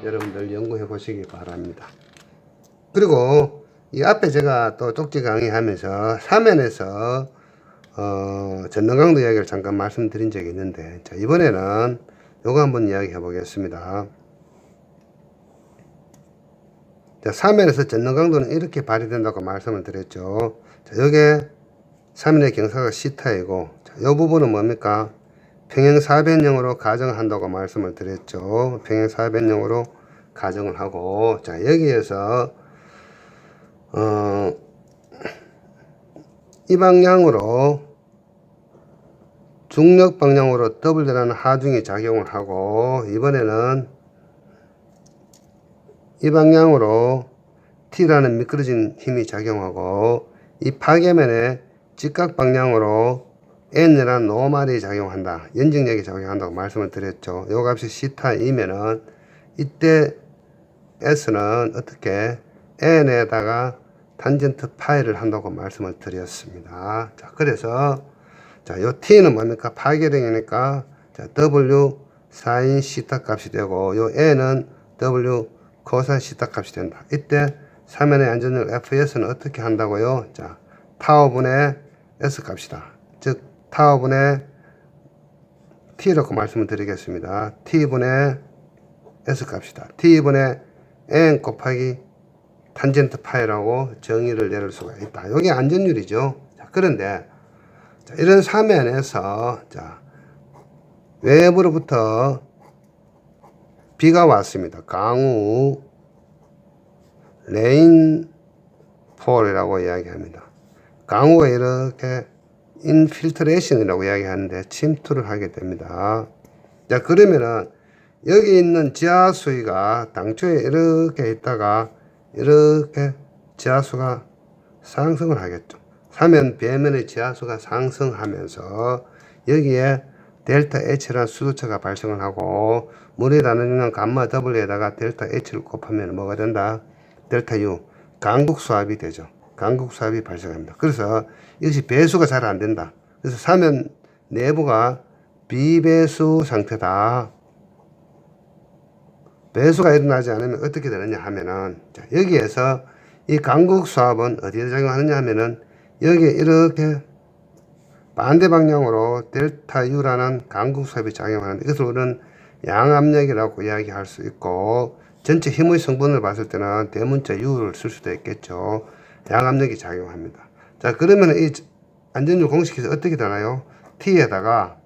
여러분들 연구해 보시기 바랍니다. 그리고 이 앞에 제가 또 쪽지 강의하면서 사면에서 전능강도 이야기를 잠깐 말씀드린 적이 있는데, 자, 이번에는 요거 한번 이야기해 보겠습니다. 자, 사면에서 전능강도는 이렇게 발휘된다고 말씀을 드렸죠. 자, 요게 사면의 경사가 시타이고, 자, 요 부분은 뭡니까? 평행사변형으로 가정을 한다고 말씀을 드렸죠. 평행사변형으로 가정을 하고, 자, 여기에서 이 방향으로 중력 방향으로 W라는 하중이 작용을 하고, 이번에는 이 방향으로 T라는 미끄러진 힘이 작용하고, 이 파괴면에 직각 방향으로 N이라는 노말이 작용한다. 연직력이 작용한다고 말씀을 드렸죠. 요 값이 시타이면은 이때 S는 어떻게 N에다가 탄젠트 파이를 한다고 말씀을 드렸습니다. 자, 그래서 자, 요 T는 뭡니까? 파괴력이니까 자, W 사인 시타 값이 되고, 요 N은 W 코사인 시타 값이 된다. 이때 사면의 안전율 FS는 어떻게 한다고요? 자, 타워분의 S 값이다. 즉 타워분의 T라고 말씀을 드리겠습니다. T분의 S 값이다. T분의 N 곱하기 탄젠트 파이라고 정의를 내릴 수가 있다. 이게 안전율이죠. 자, 그런데 자, 이런 사면에서 자, 외부로부터 비가 왔습니다. 강우 레인폴이라고 이야기합니다. 강우가 이렇게 인필트레이션이라고 이야기하는데 침투를 하게 됩니다. 자, 그러면은 여기 있는 지하수위가 당초에 이렇게 있다가 이렇게 지하수가 상승을 하겠죠. 사면 배면의 지하수가 상승하면서 여기에 델타 H라는 수소차가 발생을 하고, 물이 나누는 감마 W에다가 델타 H를 곱하면 뭐가 된다? 델타 U, 강국수압이 되죠. 강국수압이 발생합니다. 그래서 이것이 배수가 잘 안 된다. 그래서 사면 내부가 비배수 상태다. 배수가 일어나지 않으면 어떻게 되느냐 하면은, 자, 여기에서 이 강국수압은 어디에 작용하느냐 하면은 여기에 이렇게 반대 방향으로 델타 U라는 강국수압이 작용하는데, 이것을 우리는 양압력이라고 이야기할 수 있고, 전체 힘의 성분을 봤을 때는 대문자 U를 쓸 수도 있겠죠. 양압력이 작용합니다. 자, 그러면 이 안전율 공식에서 어떻게 되나요? T에다가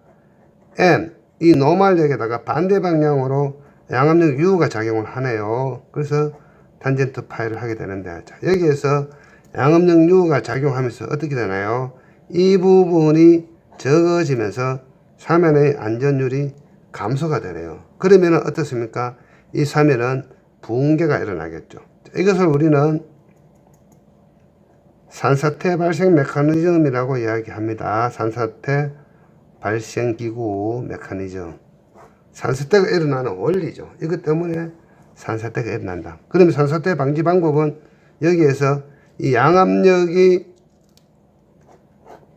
N, 이 노말력에다가 반대 방향으로 양압력 U가 작용을 하네요. 그래서 탄젠트 파이를 하게 되는데, 자, 여기에서 양압력 U가 작용하면서 어떻게 되나요? 이 부분이 적어지면서 사면의 안전율이 감소가 되네요. 그러면 어떻습니까? 이 사면은 붕괴가 일어나겠죠. 자, 이것을 우리는 산사태 발생 메커니즘이라고 이야기합니다. 산사태 발생 기구 메커니즘. 산사태가 일어나는 원리죠. 이것 때문에 산사태가 일어난다. 그러면 산사태 방지 방법은 여기에서 이 양압력이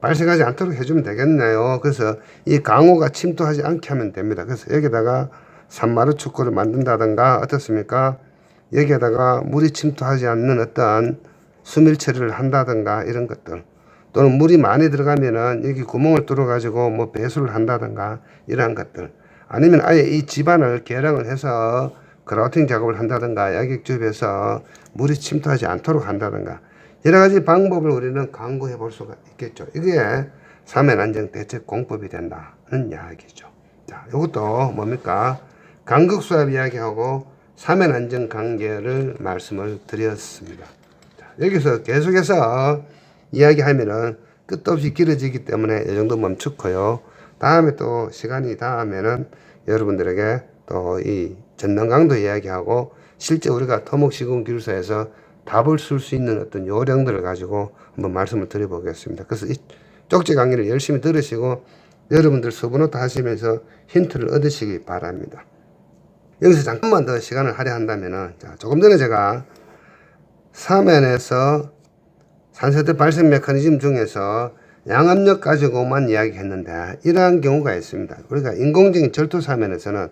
발생하지 않도록 해주면 되겠네요. 그래서 이 강우가 침투하지 않게 하면 됩니다. 그래서 여기다가 산마루 축구를 만든다든가, 어떻습니까? 여기에다가 물이 침투하지 않는 어떤 수밀 처리를 한다든가 이런 것들, 또는 물이 많이 들어가면은 여기 구멍을 뚫어 가지고 뭐 배수를 한다든가 이러한 것들, 아니면 아예 이 집안을 개량을 해서 그라우팅 작업을 한다든가, 야객주입에서 물이 침투하지 않도록 한다든가, 여러 가지 방법을 우리는 강구해 볼 수가 있겠죠. 이게 사면 안전 대책 공법이 된다는 이야기죠. 자, 이것도 뭡니까? 강극수압 이야기하고 사면 안전 관계를 말씀을 드렸습니다. 자, 여기서 계속해서 이야기하면은 끝도 없이 길어지기 때문에 이 정도 멈추고요. 다음에 또 시간이 닿으면은 여러분들에게 또 이 전남강도 이야기하고, 실제 우리가 토목시공기술사에서 답을 쓸 수 있는 어떤 요령들을 가지고 한번 말씀을 드려보겠습니다. 그래서 이 쪽지 강의를 열심히 들으시고 여러분들 서브노트 하시면서 힌트를 얻으시기 바랍니다. 여기서 잠깐만 더 시간을 할애한다면은, 자, 조금 전에 제가 사면에서 산사태 발생 메커니즘 중에서 양압력 가지고만 이야기했는데, 이러한 경우가 있습니다. 우리가 인공적인 절도 사면에서는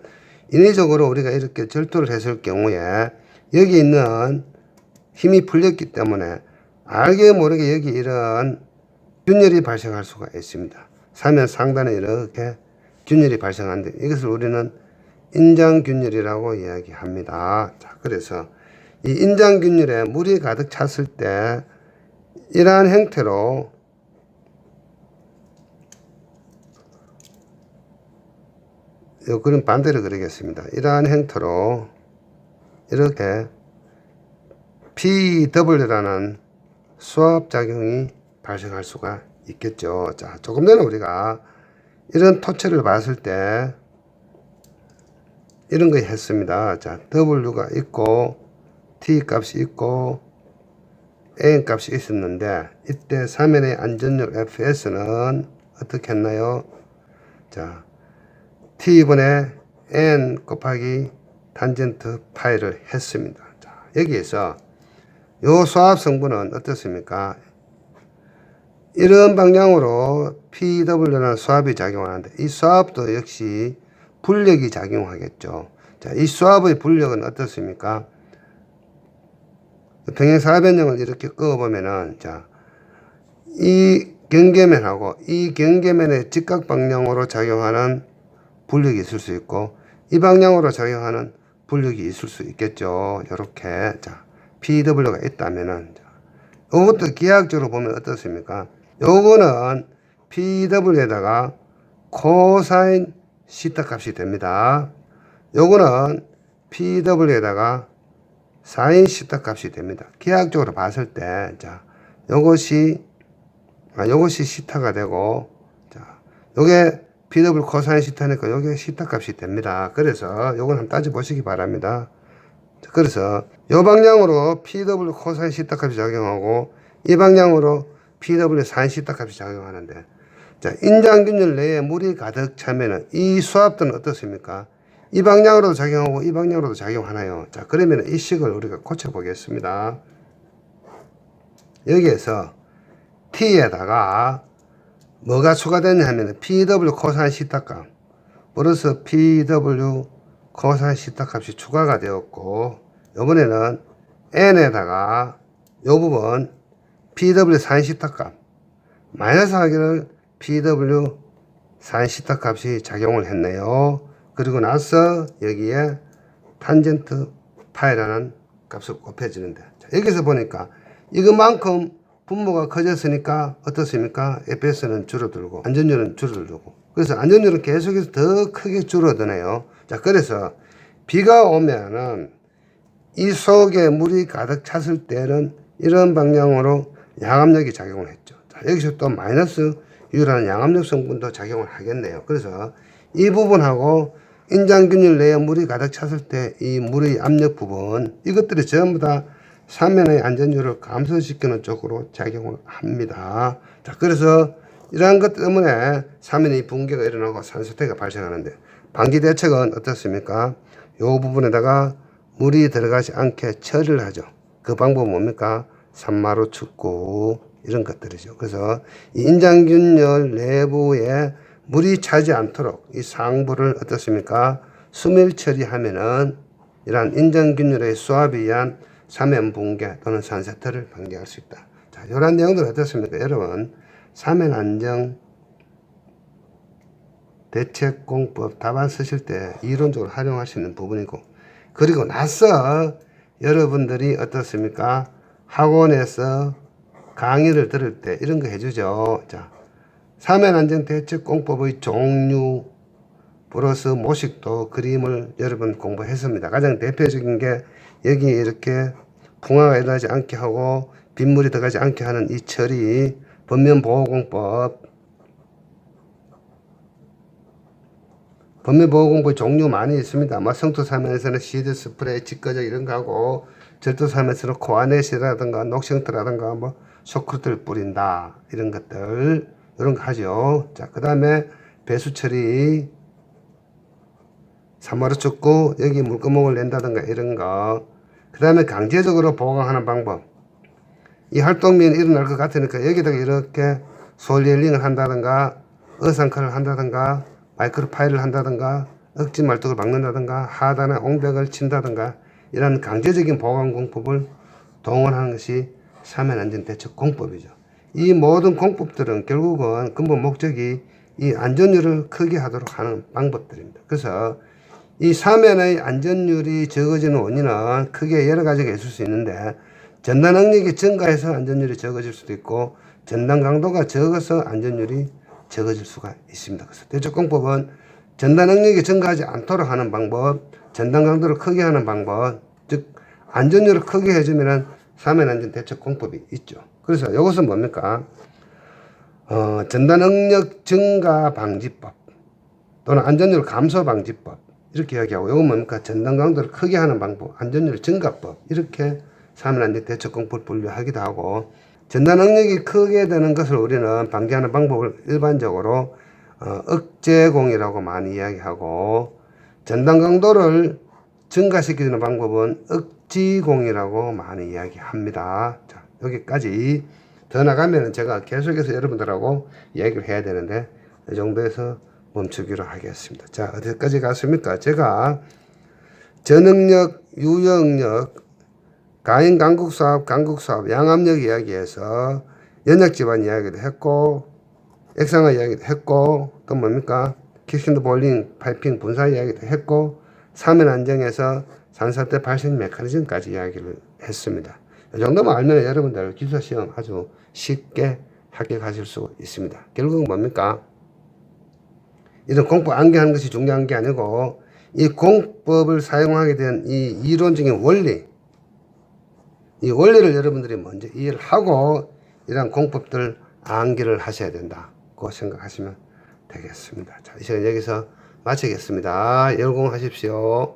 인위적으로 우리가 이렇게 절도를 했을 경우에 여기 있는 힘이 풀렸기 때문에 알게 모르게 여기 이런 균열이 발생할 수가 있습니다. 사면 상단에 이렇게 균열이 발생하는데 이것을 우리는 인장균열이라고 이야기합니다. 자, 그래서 이 인장균열에 물이 가득 찼을 때 이러한 형태로 요 그림 반대로 그리겠습니다. 이러한 형태로 이렇게 PW라는 수압작용이 발생할 수가 있겠죠. 자, 조금 전에 우리가 이런 토체를 봤을 때 이런 거 했습니다. 자, W가 있고 T 값이 있고 N 값이 있었는데 이때 사면의 안전율 FS는 어떻게 했나요? 자, T분의 N 곱하기 탄젠트 파이를 했습니다. 자, 여기에서 요 수압 성분은 어떻습니까? 이런 방향으로 PW라는 수압이 작용하는데 이 수압도 역시 불력이 작용하겠죠. 자, 이 수압의 불력은 어떻습니까? 평행사변형을 이렇게 그어보면은, 자, 이 경계면하고 이 경계면의 직각 방향으로 작용하는 불력이 있을 수 있고, 이 방향으로 작용하는 불력이 있을 수 있겠죠. 이렇게. 자, PW가 있다면은, 이것도 기하학적으로 보면 어떻습니까? 요거는 PW에다가 코사인 시타 값이 됩니다. 요거는 PW에다가 사인 시타 값이 됩니다. 기하학적으로 봤을 때, 자, 요것이 시타가 되고, 자, 요게 PW 코사인 시타니까 요게 시타 값이 됩니다. 그래서 요건 한번 따져보시기 바랍니다. 자, 그래서 요 방향으로 PW 코사인 시타 값이 작용하고, 이 방향으로 PW 사인 시타 값이 작용하는데, 자, 인장균열 내에 물이 가득 차면은 이 수압들은 어떻습니까? 이 방향으로도 작용하고 이 방향으로도 작용하나요? 자, 그러면 이 식을 우리가 고쳐보겠습니다. 여기에서 T에다가 뭐가 추가되냐 하면 PW 코사인 시타 값 플러스 PW 코사인 시타 값이 추가가 되었고, 이번에는 N에다가 요 부분 PW 사인 시타 값 마이너스 하기를 PW 사인 시타 값이 작용을 했네요. 그리고 나서 여기에 탄젠트 파이라는 값을 곱해지는데, 자, 여기서 보니까 이것만큼 분모가 커졌으니까 어떻습니까? FS는 줄어들고 안전율은 줄어들고, 그래서 안전율은 계속해서 더 크게 줄어드네요. 자, 그래서 비가 오면은 이 속에 물이 가득 찼을 때는 이런 방향으로 양압력이 작용을 했죠. 자, 여기서 또 마이너스 U라는 양압력 성분도 작용을 하겠네요. 그래서 이 부분하고 인장균열 내에 물이 가득 찼을 때 이 물의 압력 부분, 이것들이 전부 다 사면의 안전율을 감소시키는 쪽으로 작용을 합니다. 자, 그래서 이러한 것 때문에 사면의 붕괴가 일어나고 산소태가 발생하는데, 방지 대책은 어떻습니까? 이 부분에다가 물이 들어가지 않게 처리를 하죠. 그 방법은 뭡니까? 산마루 축구 이런 것들이죠. 그래서 이 인장균열 내부에 물이 차지 않도록 이 상부를 어떻습니까? 수밀 처리하면은 이러한 인장균열의 수압에 의한 사면 붕괴 또는 산세터를 방지할 수 있다. 자, 이런 내용들 어떻습니까? 여러분, 사면 안정 대책 공법 답안 쓰실 때 이론적으로 활용하시는 부분이고, 그리고 나서 여러분들이 어떻습니까? 학원에서 강의를 들을 때 이런 거 해주죠. 자, 사면안전대책공법의 종류 플러스 모식도 그림을 여러분 공부했습니다. 가장 대표적인 게 여기 이렇게 풍화가 일어나지 않게 하고 빗물이 들어가지 않게 하는 이 처리, 범면보호공법, 범면보호공법 종류 많이 있습니다. 성토사면에서는 시드 스프레이, 직거적 이런 거 하고, 절도사면에서는 코아넷이라든가 녹성트라든가 뭐 쇼크를 뿌린다 이런 것들, 이런 거 하죠. 자, 그 다음에 배수 처리, 산마루 축구, 여기 물구멍을 낸다든가 이런 거. 그 다음에 강제적으로 보강하는 방법. 이 활동면이 일어날 것 같으니까 여기다가 이렇게 솔리엘링을 한다든가, 어상크를 한다든가, 마이크로 파일을 한다든가, 억지 말뚝을 박는다든가 하단에 옹벽을 친다든가 이런 강제적인 보강공법을 동원하는 것이 사면안전대책공법이죠. 이 모든 공법들은 결국은 근본 목적이 이 안전율을 크게 하도록 하는 방법들입니다. 그래서 이 사면의 안전율이 적어지는 원인은 크게 여러 가지가 있을 수 있는데, 전단 능력이 증가해서 안전율이 적어질 수도 있고 전단 강도가 적어서 안전율이 적어질 수가 있습니다. 그래서 대책공법은 전단 능력이 증가하지 않도록 하는 방법, 전단 강도를 크게 하는 방법, 즉 안전율을 크게 해주면 사면안전대책공법이 있죠. 그래서 이것은 뭡니까? 전단 능력 증가 방지법 또는 안전율 감소 방지법 이렇게 이야기하고, 이건 뭡니까? 전단 강도를 크게 하는 방법, 안전율 증가법, 이렇게 사면안전대책공법을 분류하기도 하고, 전단 능력이 크게 되는 것을 우리는 방지하는 방법을 일반적으로 억제공이라고 많이 이야기하고, 전단 강도를 증가시키는 방법은 억지공이라고 많이 이야기합니다. 자, 여기까지. 더 나가면 제가 계속해서 여러분들하고 이야기를 해야 되는데 이 정도에서 멈추기로 하겠습니다. 자, 어디까지 갔습니까? 제가 저능력, 유효응력, 가인 강국사업, 양압력 이야기해서 연약지반 이야기도 했고, 액상화 이야기도 했고, 또 뭡니까? 킥신드 볼링, 파이핑 분사 이야기도 했고, 사면안정에서 산사태 발생 메커니즘까지 이야기를 했습니다. 이 정도만 알면 여러분들 기술시험 아주 쉽게 합격하실 수 있습니다. 결국은 뭡니까? 이런 공법 암기하는 것이 중요한 게 아니고, 이 공법을 사용하게 된 이 이론적인 원리, 이 원리를 여러분들이 먼저 이해를 하고 이런 공법들 암기를 하셔야 된다고 생각하시면 되겠습니다. 자, 이 시간 여기서 마치겠습니다. 열공하십시오.